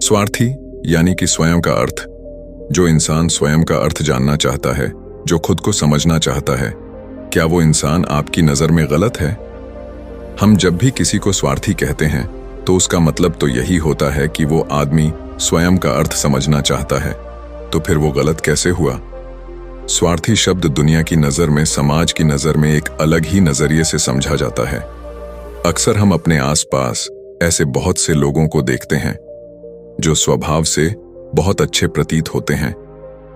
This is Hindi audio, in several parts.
स्वार्थी यानी कि स्वयं का अर्थ। जो इंसान स्वयं का अर्थ जानना चाहता है, जो खुद को समझना चाहता है, क्या वो इंसान आपकी नजर में गलत है? हम जब भी किसी को स्वार्थी कहते हैं तो उसका मतलब तो यही होता है कि वो आदमी स्वयं का अर्थ समझना चाहता है। तो फिर वो गलत कैसे हुआ? स्वार्थी शब्द दुनिया की नजर में, समाज की नजर में एक अलग ही नजरिए से समझा जाता है। अक्सर हम अपने आसपास ऐसे बहुत से लोगों को देखते हैं जो स्वभाव से बहुत अच्छे प्रतीत होते हैं,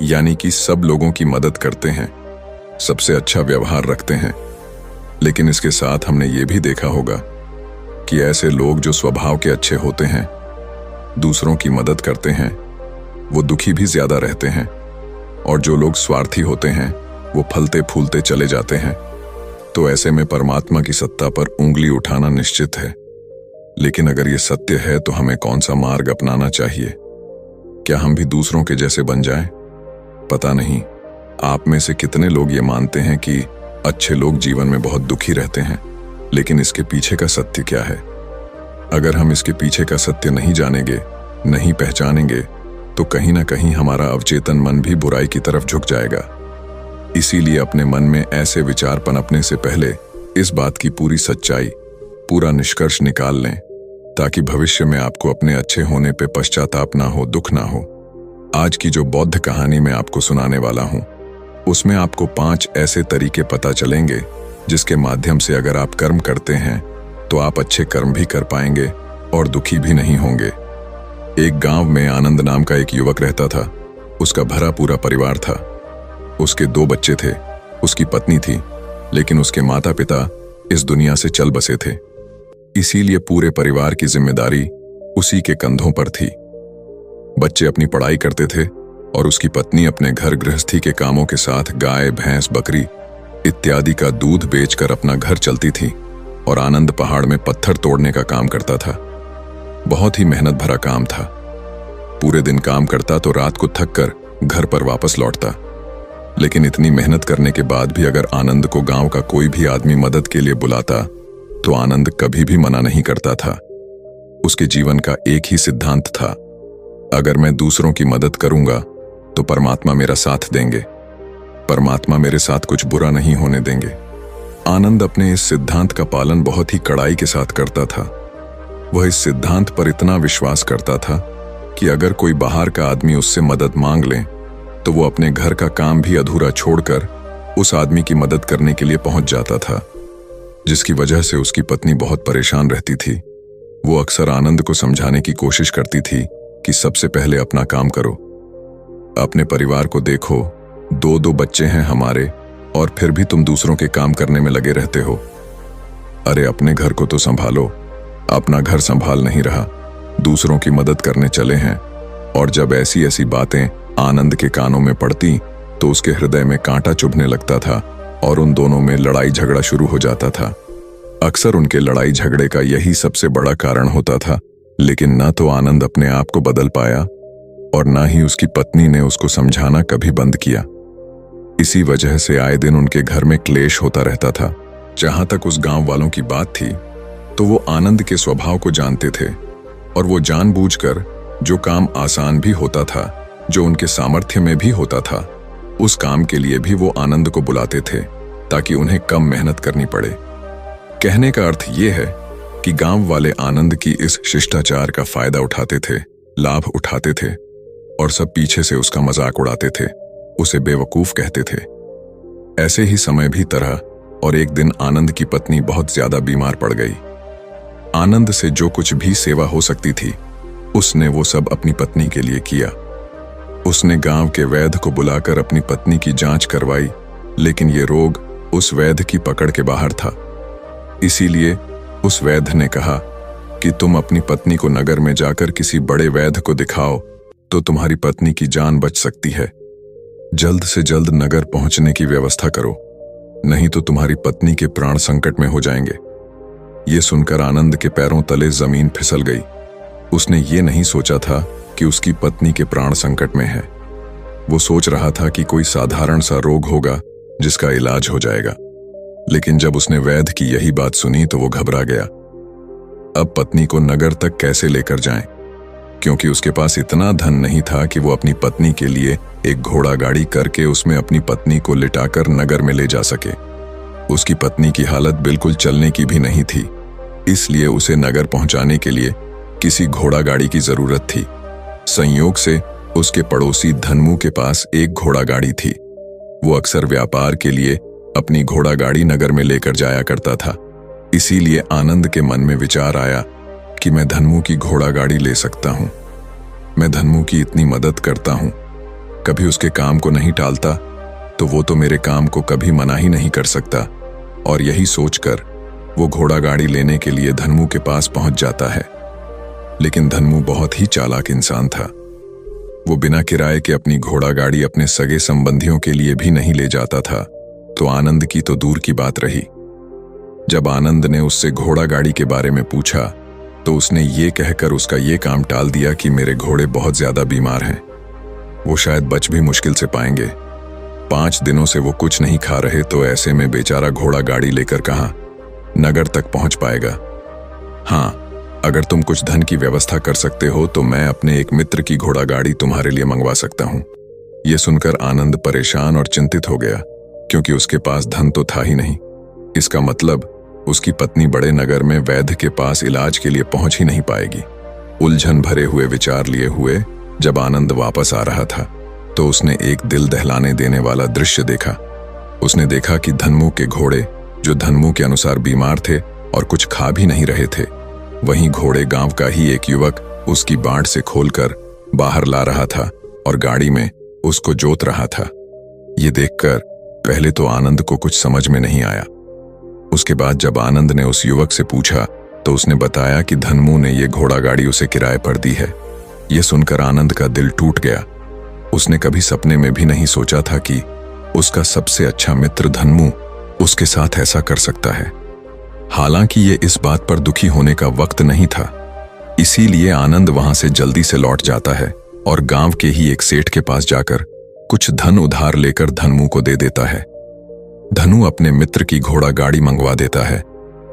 यानी कि सब लोगों की मदद करते हैं, सबसे अच्छा व्यवहार रखते हैं। लेकिन इसके साथ हमने ये भी देखा होगा कि ऐसे लोग जो स्वभाव के अच्छे होते हैं, दूसरों की मदद करते हैं, वो दुखी भी ज्यादा रहते हैं। और जो लोग स्वार्थी होते हैं वो फलते फूलते चले जाते हैं। तो ऐसे में परमात्मा की सत्ता पर उंगली उठाना निश्चित है। लेकिन अगर ये सत्य है तो हमें कौन सा मार्ग अपनाना चाहिए? क्या हम भी दूसरों के जैसे बन जाएं? पता नहीं आप में से कितने लोग ये मानते हैं कि अच्छे लोग जीवन में बहुत दुखी रहते हैं, लेकिन इसके पीछे का सत्य क्या है? अगर हम इसके पीछे का सत्य नहीं जानेंगे, नहीं पहचानेंगे, तो कहीं ना कहीं हमारा अवचेतन मन भी बुराई की तरफ झुक जाएगा। इसीलिए अपने मन में ऐसे विचार पनपने से पहले इस बात की पूरी सच्चाई, पूरा निष्कर्ष निकाल लें, ताकि भविष्य में आपको अपने अच्छे होने पे पश्चाताप ना हो, दुख ना हो। आज की जो बौद्ध कहानी मैं आपको सुनाने वाला हूं, उसमें आपको 5 ऐसे तरीके पता चलेंगे जिसके माध्यम से अगर आप कर्म करते हैं तो आप अच्छे कर्म भी कर पाएंगे और दुखी भी नहीं होंगे। एक गांव में आनंद नाम का एक युवक रहता था। उसका भरा पूरा परिवार था। उसके 2 बच्चे थे, उसकी पत्नी थी, लेकिन उसके माता पिता इस दुनिया से चल बसे थे। इसीलिए पूरे परिवार की जिम्मेदारी उसी के कंधों पर थी। बच्चे अपनी पढ़ाई करते थे और उसकी पत्नी अपने घर गृहस्थी के कामों के साथ गाय, भैंस, बकरी इत्यादि का दूध बेचकर अपना घर चलती थी। और आनंद पहाड़ में पत्थर तोड़ने का काम करता था। बहुत ही मेहनत भरा काम था। पूरे दिन काम करता तो रात को थक कर घर पर वापस लौटता। लेकिन इतनी मेहनत करने के बाद भी अगर आनंद को गांव का कोई भी आदमी मदद के लिए बुलाता तो आनंद कभी भी मना नहीं करता था। उसके जीवन का एक ही सिद्धांत था, अगर मैं दूसरों की मदद करूंगा तो परमात्मा मेरा साथ देंगे, परमात्मा मेरे साथ कुछ बुरा नहीं होने देंगे। आनंद अपने इस सिद्धांत का पालन बहुत ही कड़ाई के साथ करता था। वह इस सिद्धांत पर इतना विश्वास करता था कि अगर कोई बाहर का आदमी उससे मदद मांग ले तो वो अपने घर का काम भी अधूरा छोड़कर उस आदमी की मदद करने के लिए पहुंच जाता था, जिसकी वजह से उसकी पत्नी बहुत परेशान रहती थी। वो अक्सर आनंद को समझाने की कोशिश करती थी कि सबसे पहले अपना काम करो, अपने परिवार को देखो, 2 बच्चे हैं हमारे और फिर भी तुम दूसरों के काम करने में लगे रहते हो। अरे अपने घर को तो संभालो, अपना घर संभाल नहीं रहा, दूसरों की मदद करने चले हैं। और जब ऐसी ऐसी बातें आनंद के कानों में पड़ती तो उसके हृदय में कांटा चुभने लगता था और उन दोनों में लड़ाई झगड़ा शुरू हो जाता था। अक्सर उनके लड़ाई झगड़े का यही सबसे बड़ा कारण होता था। लेकिन ना तो आनंद अपने आप को बदल पाया और ना ही उसकी पत्नी ने उसको समझाना कभी बंद किया। इसी वजह से आए दिन उनके घर में क्लेश होता रहता था। जहां तक उस गांव वालों की बात थी तो वो आनंद के स्वभाव को जानते थे और वो जानबूझकर जो काम आसान भी होता था, जो उनके सामर्थ्य में भी होता था, उस काम के लिए भी वो आनंद को बुलाते थे ताकि उन्हें कम मेहनत करनी पड़े। कहने का अर्थ ये है कि गांव वाले आनंद की इस शिष्टाचार का फायदा उठाते थे, लाभ उठाते थे और सब पीछे से उसका मजाक उड़ाते थे, उसे बेवकूफ कहते थे। ऐसे ही समय भी तरह और एक दिन आनंद की पत्नी बहुत ज्यादा बीमार पड़ गई। आनंद से जो कुछ भी सेवा हो सकती थी उसने वो सब अपनी पत्नी के लिए किया। उसने गांव के वैद्य को बुलाकर अपनी पत्नी की जांच करवाई, लेकिन ये रोग उस वैद्य की पकड़ के बाहर था। इसीलिए उस वैद्य ने कहा कि तुम अपनी पत्नी को नगर में जाकर किसी बड़े वैद्य को दिखाओ तो तुम्हारी पत्नी की जान बच सकती है। जल्द से जल्द नगर पहुंचने की व्यवस्था करो, नहीं तो तुम्हारी पत्नी के प्राण संकट में हो जाएंगे। ये सुनकर आनंद के पैरों तले जमीन फिसल गई। उसने ये नहीं सोचा था कि उसकी पत्नी के प्राण संकट में है। वो सोच रहा था कि कोई साधारण सा रोग होगा जिसका इलाज हो जाएगा। लेकिन जब उसने वैद्य की यही बात सुनी तो वो घबरा गया। अब पत्नी को नगर तक कैसे लेकर जाएं? क्योंकि उसके पास इतना धन नहीं था कि वो अपनी पत्नी के लिए एक घोड़ा गाड़ी करके उसमें अपनी पत्नी को लिटाकर नगर में ले जा सके। उसकी पत्नी की हालत बिल्कुल चलने की भी नहीं थी, इसलिए उसे नगर पहुंचाने के लिए किसी घोड़ा गाड़ी की जरूरत थी। संयोग से उसके पड़ोसी धनमू के पास एक घोड़ा गाड़ी थी। वो अक्सर व्यापार के लिए अपनी घोड़ा गाड़ी नगर में लेकर जाया करता था। इसीलिए आनंद के मन में विचार आया कि मैं धनमू की घोड़ा गाड़ी ले सकता हूं। मैं धनमू की इतनी मदद करता हूं, कभी उसके काम को नहीं टालता, तो वो तो मेरे काम को कभी मना ही नहीं कर सकता। और यही सोचकर वो घोड़ा गाड़ी लेने के लिए धनमू के पास पहुंच जाता है। लेकिन धनमू बहुत ही चालाक इंसान था। वो बिना किराए के अपनी घोड़ा गाड़ी अपने सगे संबंधियों के लिए भी नहीं ले जाता था, तो आनंद की तो दूर की बात रही। जब आनंद ने उससे घोड़ा गाड़ी के बारे में पूछा तो उसने ये कहकर उसका ये काम टाल दिया कि मेरे घोड़े बहुत ज्यादा बीमार हैं, वो शायद बच भी मुश्किल से पाएंगे। 5 दिनों से वो कुछ नहीं खा रहे, तो ऐसे में बेचारा घोड़ा गाड़ी लेकर कहाँ नगर तक पहुंच पाएगा। हाँ, अगर तुम कुछ धन की व्यवस्था कर सकते हो तो मैं अपने एक मित्र की घोड़ा गाड़ी तुम्हारे लिए मंगवा सकता हूं। यह सुनकर आनंद परेशान और चिंतित हो गया, क्योंकि उसके पास धन तो था ही नहीं। इसका मतलब उसकी पत्नी बड़े नगर में वैद्य के पास इलाज के लिए पहुंच ही नहीं पाएगी। उलझन भरे हुए विचार लिए हुए जब आनंद वापस आ रहा था तो उसने एक दिल दहलाने देने वाला दृश्य देखा। उसने देखा कि धनमू के घोड़े, जो धनमू के अनुसार बीमार थे और कुछ खा भी नहीं रहे थे, वहीं घोड़े गांव का ही एक युवक उसकी बांट से खोलकर बाहर ला रहा था और गाड़ी में उसको जोत रहा था। ये देखकर पहले तो आनंद को कुछ समझ में नहीं आया। उसके बाद जब आनंद ने उस युवक से पूछा तो उसने बताया कि धनमू ने ये घोड़ा गाड़ी उसे किराए पर दी है। यह सुनकर आनंद का दिल टूट गया। उसने कभी सपने में भी नहीं सोचा था कि उसका सबसे अच्छा मित्र धनमू उसके साथ ऐसा कर सकता है। हालांकि ये इस बात पर दुखी होने का वक्त नहीं था, इसीलिए आनंद वहां से जल्दी से लौट जाता है और गांव के ही एक सेठ के पास जाकर कुछ धन उधार लेकर धनमू को दे देता है। धनु अपने मित्र की घोड़ा गाड़ी मंगवा देता है,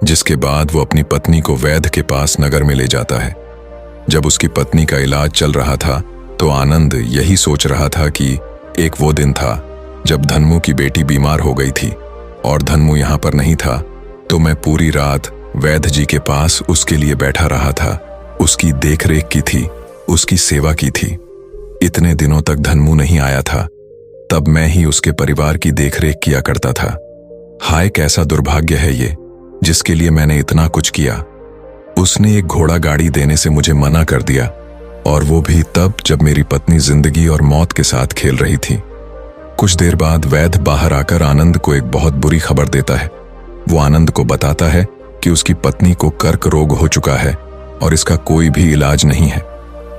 जिसके बाद वो अपनी पत्नी को वैद्य के पास नगर में ले जाता है। जब उसकी पत्नी का इलाज चल रहा था तो आनंद यही सोच रहा था कि एक वो दिन था जब धनमू की बेटी बीमार हो गई थी और धनमू यहाँ पर नहीं था, तो मैं पूरी रात वैद्य जी के पास उसके लिए बैठा रहा था, उसकी देखरेख की थी, उसकी सेवा की थी। इतने दिनों तक धनमू नहीं आया था, तब मैं ही उसके परिवार की देखरेख किया करता था। हाय, कैसा दुर्भाग्य है ये, जिसके लिए मैंने इतना कुछ किया। उसने एक घोड़ा गाड़ी देने से मुझे मना कर दिया, और वो भी तब जब मेरी पत्नी जिंदगी और मौत के साथ खेल रही थी। कुछ देर बाद वैद्य बाहर आकर आनंद को एक बहुत बुरी खबर देता है। वो आनंद को बताता है कि उसकी पत्नी को कर्क रोग हो चुका है और इसका कोई भी इलाज नहीं है।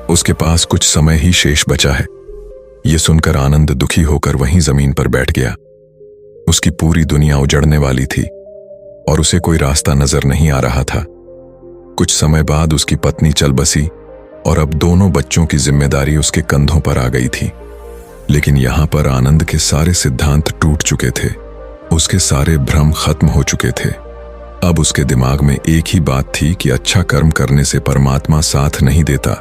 उसके पास कुछ समय ही शेष बचा है। ये सुनकर आनंद दुखी होकर वहीं जमीन पर बैठ गया। उसकी पूरी दुनिया उजड़ने वाली थी और उसे कोई रास्ता नजर नहीं आ रहा था। कुछ समय बाद उसकी पत्नी चल बसी और अब दोनों बच्चों की जिम्मेदारी उसके कंधों पर आ गई थी। लेकिन यहां पर आनंद के सारे सिद्धांत टूट चुके थे, उसके सारे भ्रम खत्म हो चुके थे। अब उसके दिमाग में एक ही बात थी कि अच्छा कर्म करने से परमात्मा साथ नहीं देता,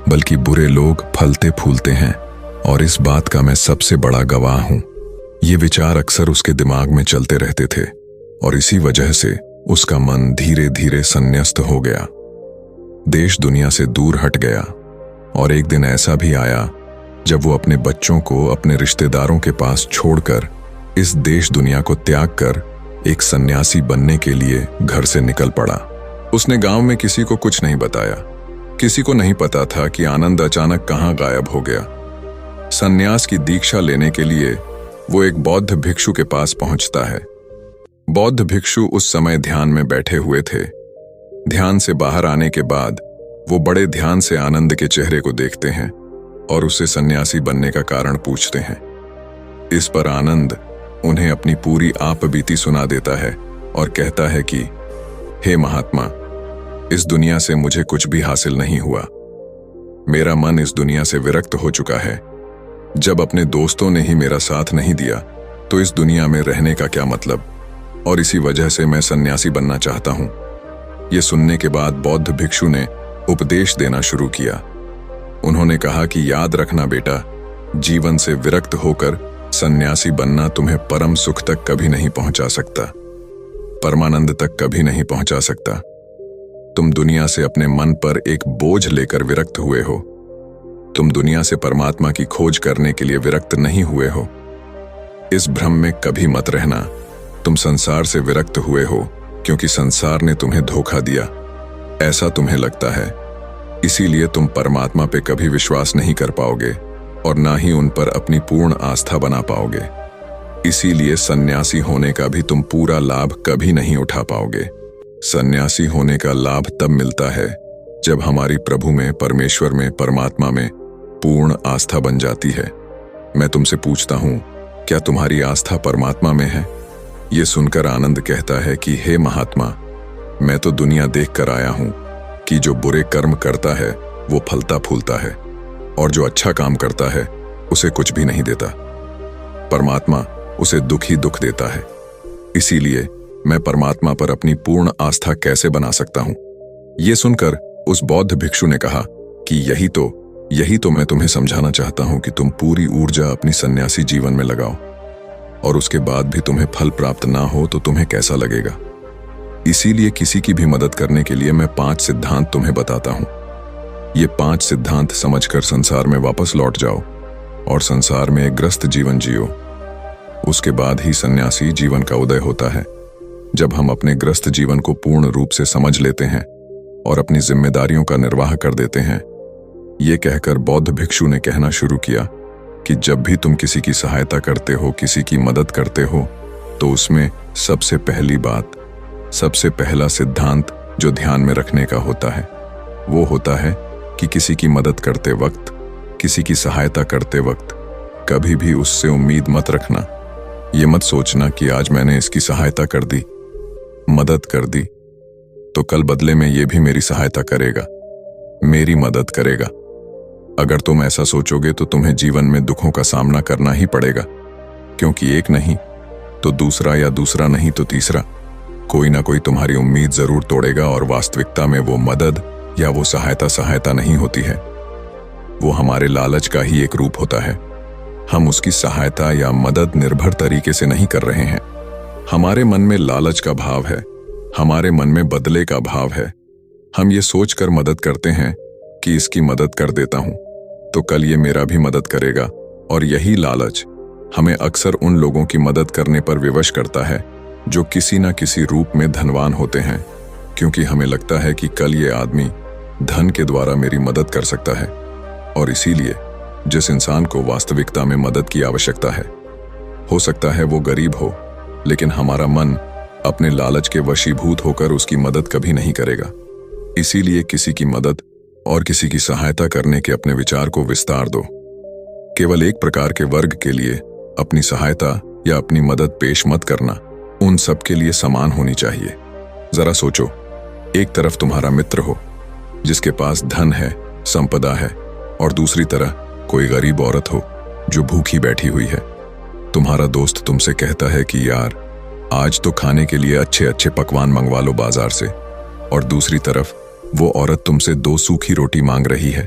बल्कि बुरे लोग फलते फूलते हैं, और इस बात का मैं सबसे बड़ा गवाह हूं। ये विचार अक्सर उसके दिमाग में चलते रहते थे और इसी वजह से उसका मन धीरे धीरे संन्यस्त हो गया, देश दुनिया से दूर हट गया। और एक दिन ऐसा भी आया जब वो अपने बच्चों को अपने रिश्तेदारों के पास छोड़कर इस देश दुनिया को त्याग कर एक सन्यासी बनने के लिए घर से निकल पड़ा। उसने गांव में किसी को कुछ नहीं बताया। किसी को नहीं पता था कि आनंद अचानक कहां गायब हो गया। सन्यास की दीक्षा लेने के लिए वो एक बौद्ध भिक्षु के पास पहुंचता है। बौद्ध भिक्षु उस समय ध्यान में बैठे हुए थे। ध्यान से बाहर आने के बाद वो बड़े ध्यान से आनंद के चेहरे को देखते हैं और उससे सन्यासी बनने का कारण पूछते हैं। इस पर आनंद उन्हें अपनी पूरी आप बीती सुना देता है और कहता है कि हे महात्मा, इस दुनिया से मुझे कुछ भी हासिल नहीं हुआ। मेरा मन इस दुनिया से विरक्त हो चुका है। जब अपने दोस्तों ने ही मेरा साथ नहीं दिया तो इस दुनिया में रहने का क्या मतलब, और इसी वजह से मैं सन्यासी बनना चाहता हूं। यह सुनने के बाद बौद्ध भिक्षु ने उपदेश देना शुरू किया। उन्होंने कहा कि याद रखना बेटा, जीवन से विरक्त होकर सन्यासी बनना तुम्हें परम सुख तक कभी नहीं पहुंचा सकता, परमानंद तक कभी नहीं पहुंचा सकता। तुम दुनिया से अपने मन पर एक बोझ लेकर विरक्त हुए हो। तुम दुनिया से परमात्मा की खोज करने के लिए विरक्त नहीं हुए हो। इस भ्रम में कभी मत रहना। तुम संसार से विरक्त हुए हो क्योंकि संसार ने तुम्हें धोखा दिया, ऐसा तुम्हें लगता है। इसीलिए तुम परमात्मा पे कभी विश्वास नहीं कर पाओगे और ना ही उन पर अपनी पूर्ण आस्था बना पाओगे। इसीलिए सन्यासी होने का भी तुम पूरा लाभ कभी नहीं उठा पाओगे। सन्यासी होने का लाभ तब मिलता है जब हमारी प्रभु में, परमेश्वर में, परमात्मा में पूर्ण आस्था बन जाती है। मैं तुमसे पूछता हूं, क्या तुम्हारी आस्था परमात्मा में है? ये सुनकर आनंद कहता है कि हे महात्मा, मैं तो दुनिया देख कर आया हूं कि जो बुरे कर्म करता है वो फलता फूलता है और जो अच्छा काम करता है उसे कुछ भी नहीं देता। परमात्मा उसे दुख ही दुख देता है। इसीलिए मैं परमात्मा पर अपनी पूर्ण आस्था कैसे बना सकता हूं? ये सुनकर उस बौद्ध भिक्षु ने कहा कि यही तो मैं तुम्हें समझाना चाहता हूं कि तुम पूरी ऊर्जा अपनी सन्यासी जीवन में लगाओ और उसके बाद भी तुम्हें फल प्राप्त ना हो तो तुम्हें कैसा लगेगा। इसीलिए किसी की भी मदद करने के लिए मैं 5 सिद्धांत तुम्हें बताता हूं। ये 5 सिद्धांत समझकर संसार में वापस लौट जाओ और संसार में एक ग्रस्त जीवन जियो। उसके बाद ही सन्यासी जीवन का उदय होता है, जब हम अपने ग्रस्त जीवन को पूर्ण रूप से समझ लेते हैं और अपनी जिम्मेदारियों का निर्वाह कर देते हैं। ये कहकर बौद्ध भिक्षु ने कहना शुरू किया कि जब भी तुम किसी की सहायता करते हो, किसी की मदद करते हो, तो उसमें सबसे पहली बात, सबसे पहला सिद्धांत जो ध्यान में रखने का होता है वो होता है कि किसी की मदद करते वक्त, किसी की सहायता करते वक्त कभी भी उससे उम्मीद मत रखना। ये मत सोचना कि आज मैंने इसकी सहायता कर दी, मदद कर दी, तो कल बदले में ये भी मेरी सहायता करेगा, मेरी मदद करेगा। अगर तुम ऐसा सोचोगे तो तुम्हें जीवन में दुखों का सामना करना ही पड़ेगा, क्योंकि एक नहीं तो दूसरा, या दूसरा नहीं तो तीसरा, कोई ना कोई तुम्हारी उम्मीद जरूर तोड़ेगा। और वास्तविकता में वो मदद या वो सहायता नहीं होती है, वो हमारे लालच का ही एक रूप होता है। हम उसकी सहायता या मदद निर्भर तरीके से नहीं कर रहे हैं। हमारे मन में लालच का भाव है, हमारे मन में बदले का भाव है। हम ये सोचकर मदद करते हैं कि इसकी मदद कर देता हूं तो कल ये मेरा भी मदद करेगा, और यही लालच हमें अक्सर उन लोगों की मदद करने पर विवश करता है जो किसी न किसी रूप में धनवान होते हैं, क्योंकि हमें लगता है कि कल ये आदमी धन के द्वारा मेरी मदद कर सकता है। और इसीलिए जिस इंसान को वास्तविकता में मदद की आवश्यकता है, हो सकता है वो गरीब हो, लेकिन हमारा मन अपने लालच के वशीभूत होकर उसकी मदद कभी नहीं करेगा। इसीलिए किसी की मदद और किसी की सहायता करने के अपने विचार को विस्तार दो। केवल एक प्रकार के वर्ग के लिए अपनी सहायता या अपनी मदद पेश मत करना, उन सब के लिए समान होनी चाहिए। जरा सोचो, एक तरफ तुम्हारा मित्र हो जिसके पास धन है, संपदा है, और दूसरी तरह कोई गरीब औरत हो जो भूखी बैठी हुई है। तुम्हारा दोस्त तुमसे कहता है कि यार, आज तो खाने के लिए अच्छे अच्छे पकवान मंगवा लो बाजार से, और दूसरी तरफ वो औरत तुमसे 2 सूखी रोटी मांग रही है,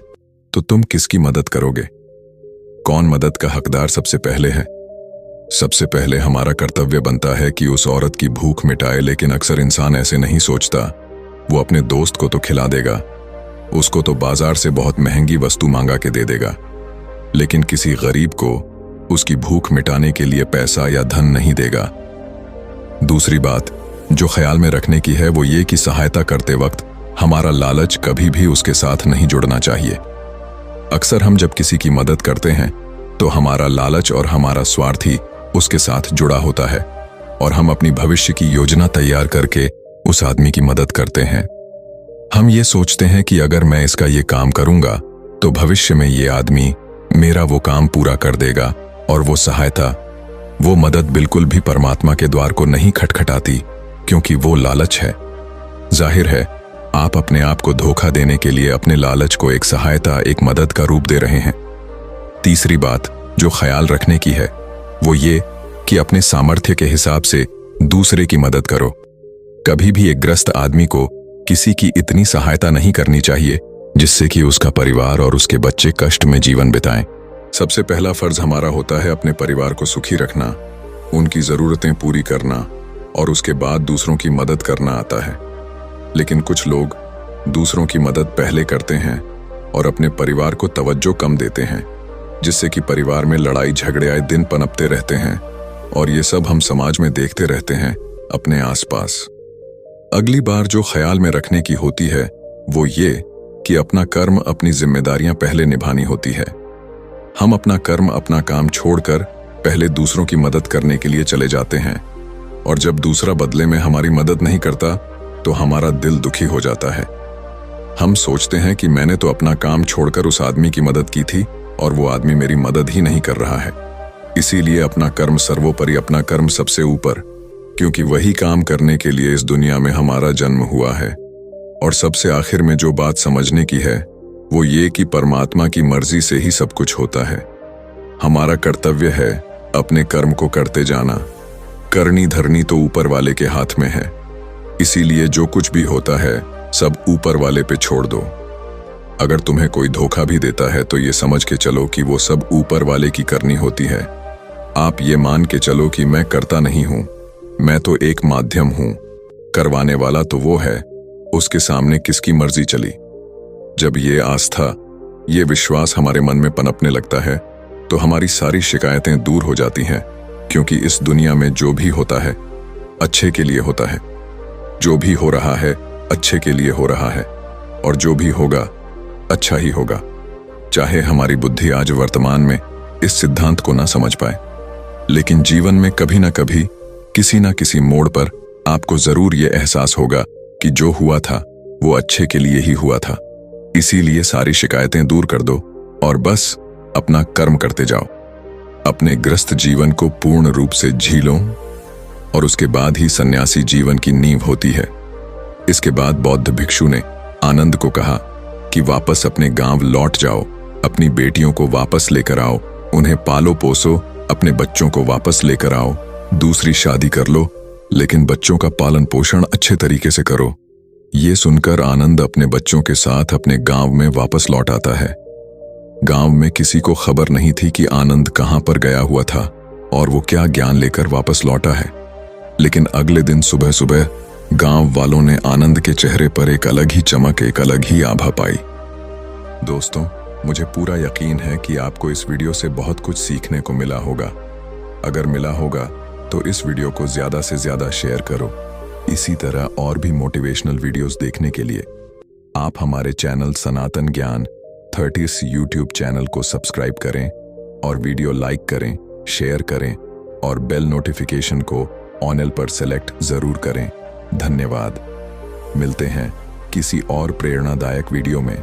तो तुम किसकी मदद करोगे? कौन मदद का हकदार सबसे पहले है? सबसे पहले हमारा कर्तव्य बनता है कि उस औरत की भूख मिटाए, लेकिन अक्सर इंसान ऐसे नहीं सोचता। वो अपने दोस्त को तो खिला देगा, उसको तो बाजार से बहुत महंगी वस्तु मांगा के दे देगा, लेकिन किसी गरीब को उसकी भूख मिटाने के लिए पैसा या धन नहीं देगा। दूसरी बात जो ख्याल में रखने की है वो ये कि सहायता करते वक्त हमारा लालच कभी भी उसके साथ नहीं जुड़ना चाहिए। अक्सर हम जब किसी की मदद करते हैं तो हमारा लालच और हमारा स्वार्थ ही उसके साथ जुड़ा होता है, और हम अपनी भविष्य की योजना तैयार करके उस आदमी की मदद करते हैं। हम ये सोचते हैं कि अगर मैं इसका ये काम करूंगा तो भविष्य में ये आदमी मेरा वो काम पूरा कर देगा, और वो सहायता, वो मदद बिल्कुल भी परमात्मा के द्वार को नहीं खटखटाती, क्योंकि वो लालच है। जाहिर है आप अपने आप को धोखा देने के लिए अपने लालच को एक सहायता, एक मदद का रूप दे रहे हैं। तीसरी बात जो ख्याल रखने की है वो ये कि अपने सामर्थ्य के हिसाब से दूसरे की मदद करो। कभी भी एक ग्रस्त आदमी को किसी की इतनी सहायता नहीं करनी चाहिए जिससे कि उसका परिवार और उसके बच्चे कष्ट में जीवन बिताएं। सबसे पहला फर्ज हमारा होता है अपने परिवार को सुखी रखना, उनकी जरूरतें पूरी करना और उसके बाद दूसरों की मदद करना आता है। लेकिन कुछ लोग दूसरों की मदद पहले करते हैं और अपने परिवार को तवज्जो कम देते हैं, जिससे कि परिवार में लड़ाई झगड़े आए दिन पनपते रहते हैं और ये सब हम समाज में देखते रहते हैं अपने आसपास। अगली बार जो ख्याल में रखने की होती है वो ये कि अपना कर्म, अपनी जिम्मेदारियां पहले निभानी होती है। हम अपना कर्म, अपना काम छोड़कर पहले दूसरों की मदद करने के लिए चले जाते हैं और जब दूसरा बदले में हमारी मदद नहीं करता तो हमारा दिल दुखी हो जाता है। हम सोचते हैं कि मैंने तो अपना काम छोड़कर उस आदमी की मदद की थी और वो आदमी मेरी मदद ही नहीं कर रहा है। इसीलिए अपना कर्म सर्वोपरि, अपना कर्म सबसे ऊपर, क्योंकि वही काम करने के लिए इस दुनिया में हमारा जन्म हुआ है। और सबसे आखिर में जो बात समझने की है वो ये कि परमात्मा की मर्जी से ही सब कुछ होता है। हमारा कर्तव्य है अपने कर्म को करते जाना। करनी धरनी तो ऊपर वाले के हाथ में है, इसीलिए जो कुछ भी होता है सब ऊपर वाले पे छोड़ दो। अगर तुम्हें कोई धोखा भी देता है तो ये समझ के चलो कि वो सब ऊपर वाले की करनी होती है। आप ये मान के चलो कि मैं करता नहीं हूं, मैं तो एक माध्यम हूं, करवाने वाला तो वो है, उसके सामने किसकी मर्जी चली। जब ये आस्था, ये विश्वास हमारे मन में पनपने लगता है तो हमारी सारी शिकायतें दूर हो जाती हैं, क्योंकि इस दुनिया में जो भी होता है अच्छे के लिए होता है। जो भी हो रहा है अच्छे के लिए हो रहा है और जो भी होगा अच्छा ही होगा। चाहे हमारी बुद्धि आज वर्तमान में इस सिद्धांत को ना समझ पाए, लेकिन जीवन में कभी ना कभी, किसी ना किसी मोड़ पर आपको जरूर ये एहसास होगा कि जो हुआ था वो अच्छे के लिए ही हुआ था। इसीलिए सारी शिकायतें दूर कर दो और बस अपना कर्म करते जाओ। अपने ग्रस्त जीवन को पूर्ण रूप से झीलो और उसके बाद ही सन्यासी जीवन की नींव होती है। इसके बाद बौद्ध भिक्षु ने आनंद को कहा कि वापस अपने गांव लौट जाओ, अपनी बेटियों को वापस लेकर आओ, उन्हें पालो पोसो, अपने बच्चों को वापस लेकर आओ, दूसरी शादी कर लो, लेकिन बच्चों का पालन पोषण अच्छे तरीके से करो। ये सुनकर आनंद अपने बच्चों के साथ अपने गांव में वापस लौट आता है। गांव में किसी को खबर नहीं थी कि आनंद कहां पर गया हुआ था और वो क्या ज्ञान लेकर वापस लौटा है। लेकिन अगले दिन सुबह सुबह गांव वालों ने आनंद के चेहरे पर एक अलग ही चमक, एक अलग ही आभा पाई। दोस्तों, मुझे पूरा यकीन है कि आपको इस वीडियो से बहुत कुछ सीखने को मिला होगा। अगर मिला होगा तो इस वीडियो को ज्यादा से ज्यादा शेयर करो। इसी तरह और भी मोटिवेशनल वीडियोस देखने के लिए आप हमारे चैनल सनातन ज्ञान 30 यूट्यूब चैनल को सब्सक्राइब करें और वीडियो लाइक करें, शेयर करें और बेल नोटिफिकेशन को ऑल पर सेलेक्ट जरूर करें। धन्यवाद। मिलते हैं किसी और प्रेरणादायक वीडियो में।